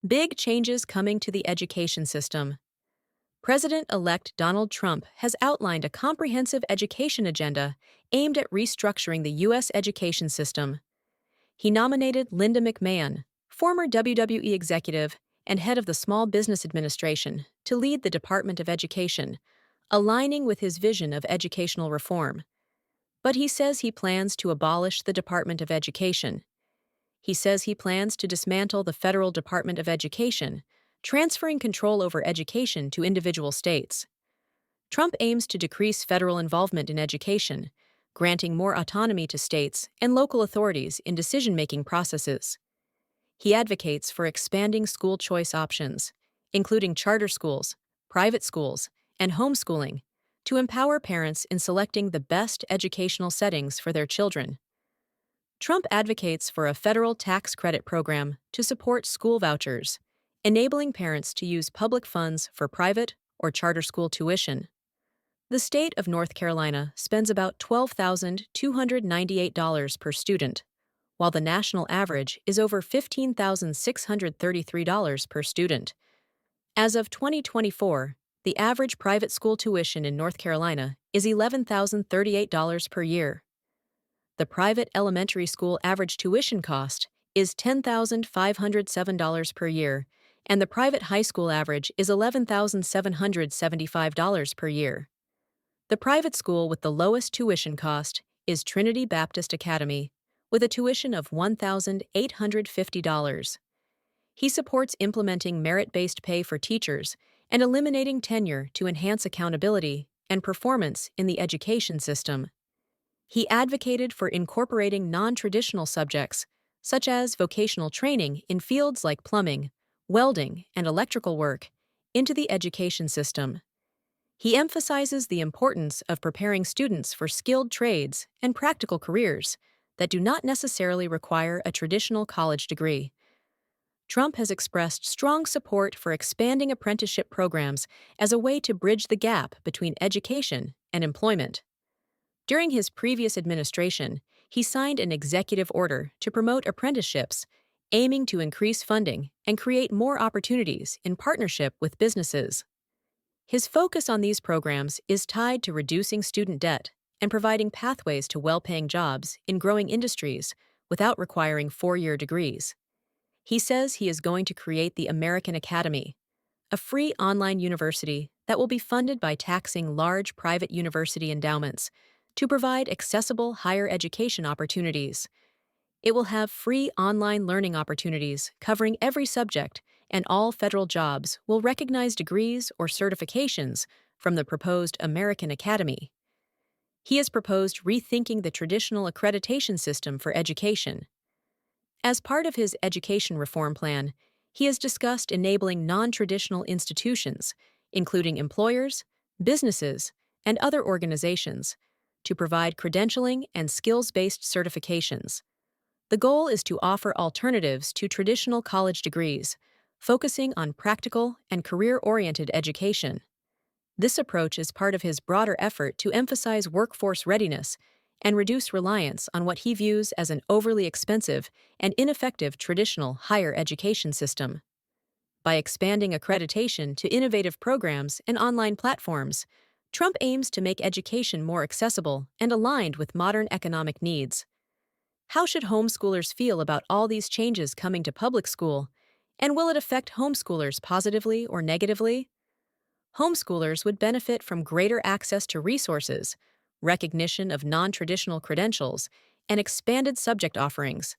Big changes coming to the education system. President-elect Donald Trump has outlined a comprehensive education agenda aimed at restructuring the U.S. education system. He nominated Linda McMahon, former WWE executive and head of the Small Business Administration, to lead the Department of Education, aligning with his vision of educational reform. But he says he plans to abolish the Department of Education. He says he plans to dismantle the Federal Department of Education, transferring control over education to individual states. Trump aims to decrease federal involvement in education, granting more autonomy to states and local authorities in decision-making processes. He advocates for expanding school choice options, including charter schools, private schools, and homeschooling, to empower parents in selecting the best educational settings for their children. Trump advocates for a federal tax credit program to support school vouchers, enabling parents to use public funds for private or charter school tuition. The state of North Carolina spends about $12,298 per student, while the national average is over $15,633 per student. As of 2024, the average private school tuition in North Carolina is $11,038 per year. The private elementary school average tuition cost is $10,507 per year, and the private high school average is $11,775 per year. The private school with the lowest tuition cost is Trinity Baptist Academy, with a tuition of $1,850. He supports implementing merit-based pay for teachers and eliminating tenure to enhance accountability and performance in the education system. He advocated for incorporating non-traditional subjects, such as vocational training in fields like plumbing, welding, and electrical work, into the education system. He emphasizes the importance of preparing students for skilled trades and practical careers that do not necessarily require a traditional college degree. Trump has expressed strong support for expanding apprenticeship programs as a way to bridge the gap between education and employment. During his previous administration, he signed an executive order to promote apprenticeships, aiming to increase funding and create more opportunities in partnership with businesses. His focus on these programs is tied to reducing student debt and providing pathways to well-paying jobs in growing industries without requiring four-year degrees. He says he is going to create the American Academy, a free online university that will be funded by taxing large private university endowments to provide accessible higher education opportunities. It will have free online learning opportunities covering every subject, and all federal jobs will recognize degrees or certifications from the proposed American Academy. He has proposed rethinking the traditional accreditation system for education. As part of his education reform plan, he has discussed enabling non-traditional institutions, including employers, businesses, and other organizations, to provide credentialing and skills-based certifications. The goal is to offer alternatives to traditional college degrees, focusing on practical and career-oriented education. This approach is part of his broader effort to emphasize workforce readiness and reduce reliance on what he views as an overly expensive and ineffective traditional higher education system. By expanding accreditation to innovative programs and online platforms, Trump aims to make education more accessible and aligned with modern economic needs. How should homeschoolers feel about all these changes coming to public school, and will it affect homeschoolers positively or negatively? Homeschoolers would benefit from greater access to resources, recognition of non-traditional credentials, and expanded subject offerings.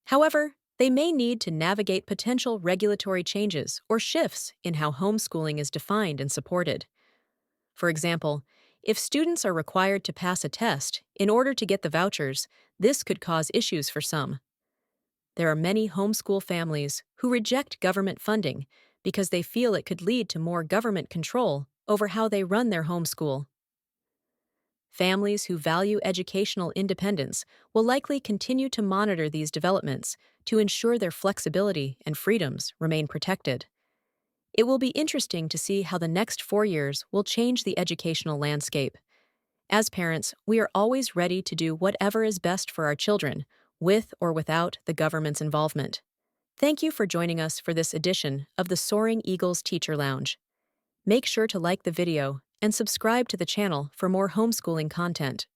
However, they may need to navigate potential regulatory changes or shifts in how homeschooling is defined and supported. For example, if students are required to pass a test in order to get the vouchers, this could cause issues for some. There are many homeschool families who reject government funding because they feel it could lead to more government control over how they run their homeschool. Families who value educational independence will likely continue to monitor these developments to ensure their flexibility and freedoms remain protected. It will be interesting to see how the next 4 years will change the educational landscape. As parents, we are always ready to do whatever is best for our children, with or without the government's involvement. Thank you for joining us for this edition of the Soaring Eagles Teacher Lounge. Make sure to like the video and subscribe to the channel for more homeschooling content.